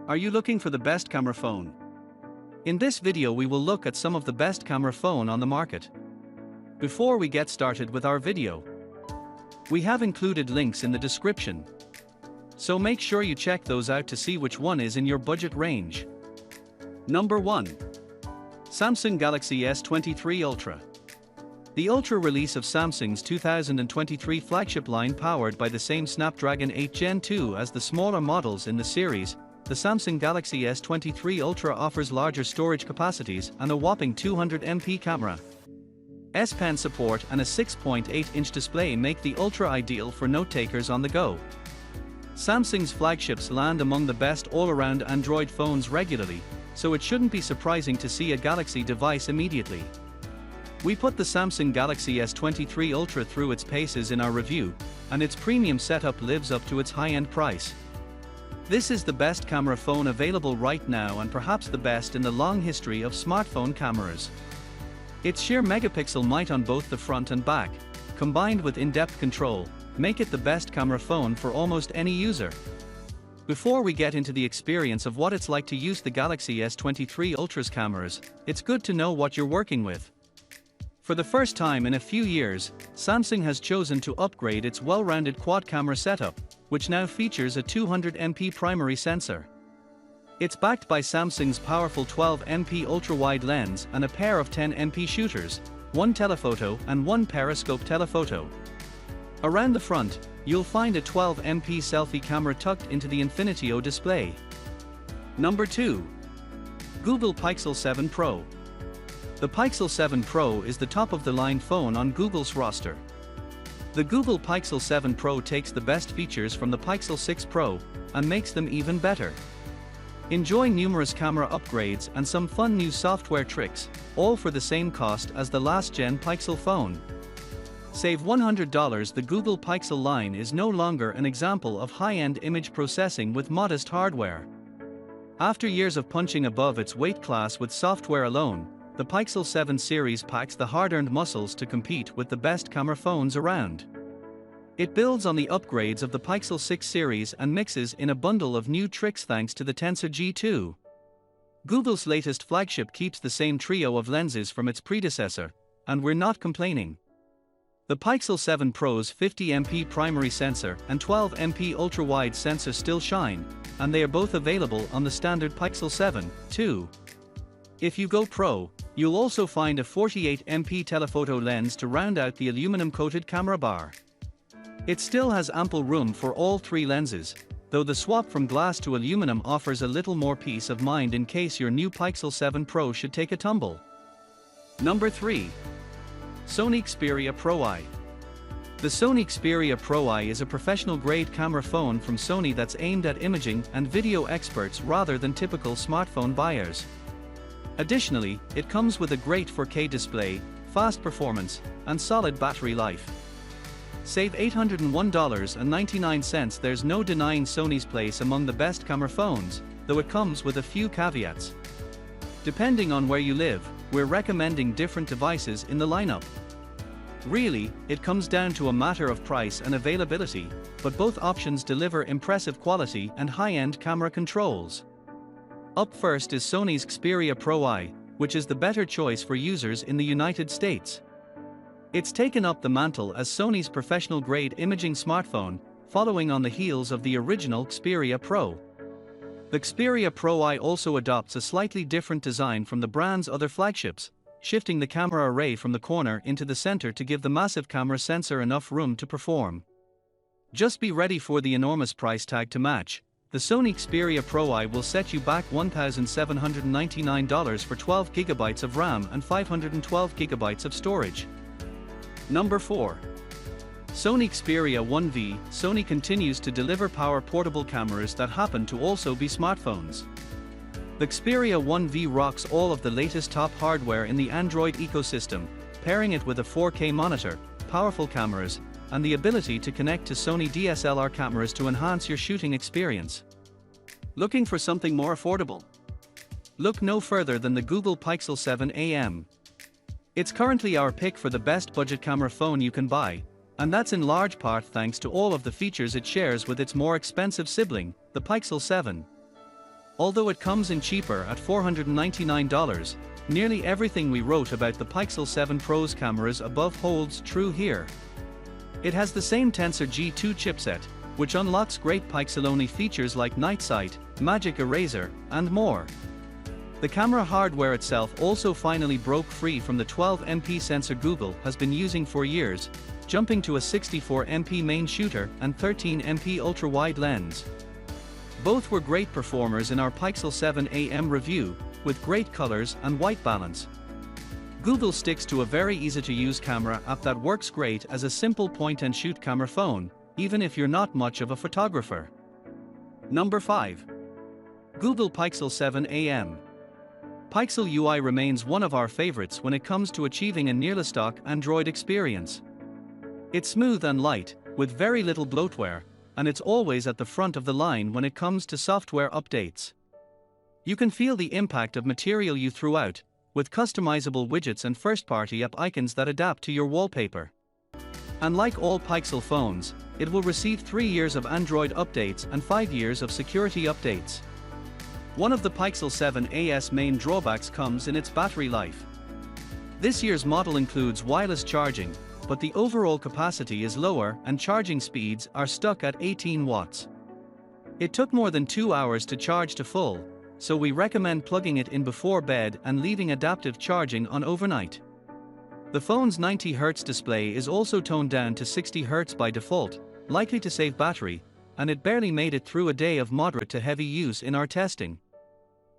Are you looking for the best camera phone? In this video we will look at some of the best camera phone on the market. Before we get started with our video, we have included links in the description, so make sure you check those out to see which one is in your budget range. Number 1. Samsung Galaxy S23 Ultra. The Ultra release of Samsung's 2023 flagship line powered by the same Snapdragon 8 Gen 2 as the smaller models in the series, the Samsung Galaxy S23 Ultra offers larger storage capacities and a whopping 200MP camera. S Pen support and a 6.8-inch display make the Ultra ideal for note-takers on the go. Samsung's flagships land among the best all-around Android phones regularly, so it shouldn't be surprising to see a Galaxy device immediately. We put the Samsung Galaxy S23 Ultra through its paces in our review, and its premium setup lives up to its high-end price. This is the best camera phone available right now and perhaps the best in the long history of smartphone cameras. Its sheer megapixel might on both the front and back, combined with in-depth control, make it the best camera phone for almost any user. Before we get into the experience of what it's like to use the Galaxy S23 Ultra's cameras, it's good to know what you're working with. For the first time in a few years, Samsung has chosen to upgrade its well-rounded quad-camera setup, which now features a 200MP primary sensor. It's backed by Samsung's powerful 12MP ultra-wide lens and a pair of 10MP shooters, one telephoto and one periscope telephoto. Around the front, you'll find a 12MP selfie camera tucked into the Infinity-O display. Number 2. Google Pixel 7 Pro. The Pixel 7 Pro is the top-of-the-line phone on Google's roster. The Google Pixel 7 Pro takes the best features from the Pixel 6 Pro and makes them even better. Enjoy numerous camera upgrades and some fun new software tricks, all for the same cost as the last-gen Pixel phone. Save $100. The Google Pixel line is no longer an example of high-end image processing with modest hardware. After years of punching above its weight class with software alone, the Pixel 7 series packs the hard-earned muscles to compete with the best camera phones around. It builds on the upgrades of the Pixel 6 series and mixes in a bundle of new tricks thanks to the Tensor G2. Google's latest flagship keeps the same trio of lenses from its predecessor, and we're not complaining. The Pixel 7 Pro's 50MP primary sensor and 12MP ultra-wide sensor still shine, and they are both available on the standard Pixel 7, too. If you go Pro, you'll also find a 48MP telephoto lens to round out the aluminum-coated camera bar. It still has ample room for all three lenses, though the swap from glass to aluminum offers a little more peace of mind in case your new Pixel 7 Pro should take a tumble. Number 3. Sony Xperia Pro I. The Sony Xperia Pro I is a professional-grade camera phone from Sony that's aimed at imaging and video experts rather than typical smartphone buyers. Additionally, it comes with a great 4K display, fast performance, and solid battery life. Save $801.99. There's no denying Sony's place among the best camera phones, though it comes with a few caveats. Depending on where you live, we're recommending different devices in the lineup. Really, it comes down to a matter of price and availability, but both options deliver impressive quality and high-end camera controls. Up first is Sony's Xperia Pro I, which is the better choice for users in the United States. It's taken up the mantle as Sony's professional-grade imaging smartphone, following on the heels of the original Xperia Pro. The Xperia Pro I also adopts a slightly different design from the brand's other flagships, shifting the camera array from the corner into the center to give the massive camera sensor enough room to perform. Just be ready for the enormous price tag to match. The Sony Xperia Pro I will set you back $1,799 for 12GB of RAM and 512GB of storage. Number 4. Sony Xperia 1V. Sony continues to deliver power portable cameras that happen to also be smartphones. The Xperia 1V rocks all of the latest top hardware in the Android ecosystem, pairing it with a 4K monitor, powerful cameras, and the ability to connect to Sony DSLR cameras to enhance your shooting experience. Looking for something more affordable? Look no further than the Google Pixel 7 AM. It's currently our pick for the best budget camera phone you can buy, and that's in large part thanks to all of the features it shares with its more expensive sibling, the Pixel 7. Although it comes in cheaper at $499, nearly everything we wrote about the Pixel 7 Pro's cameras above holds true here. It has the same Tensor G2 chipset, which unlocks great Pixel-only features like Night Sight, Magic Eraser, and more. The camera hardware itself also finally broke free from the 12MP sensor Google has been using for years, jumping to a 64MP main shooter and 13MP ultra-wide lens. Both were great performers in our Pixel 7 AM review, with great colors and white balance. Google sticks to a very easy-to-use camera app that works great as a simple point-and-shoot camera phone, even if you're not much of a photographer. Number 5. Google Pixel 7 AM. Pixel UI remains one of our favorites when it comes to achieving a nearly-stock Android experience. It's smooth and light, with very little bloatware, and it's always at the front of the line when it comes to software updates. You can feel the impact of Material You throughout, with customizable widgets and first-party app icons that adapt to your wallpaper. And like all Pixel phones, it will receive 3 years of Android updates and 5 years of security updates. One of the Pixel 7a's main drawbacks comes in its battery life. This year's model includes wireless charging, but the overall capacity is lower and charging speeds are stuck at 18 watts. It took more than 2 hours to charge to full, so we recommend plugging it in before bed and leaving adaptive charging on overnight. The phone's 90Hz display is also toned down to 60Hz by default, likely to save battery, and it barely made it through a day of moderate to heavy use in our testing.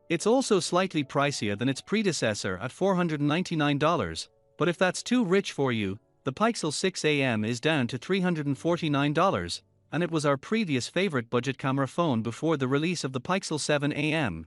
It's also slightly pricier than its predecessor at $499, but if that's too rich for you, the Pixel 6 AM is down to $349, and it was our previous favorite budget camera phone before the release of the Pixel 7 AM.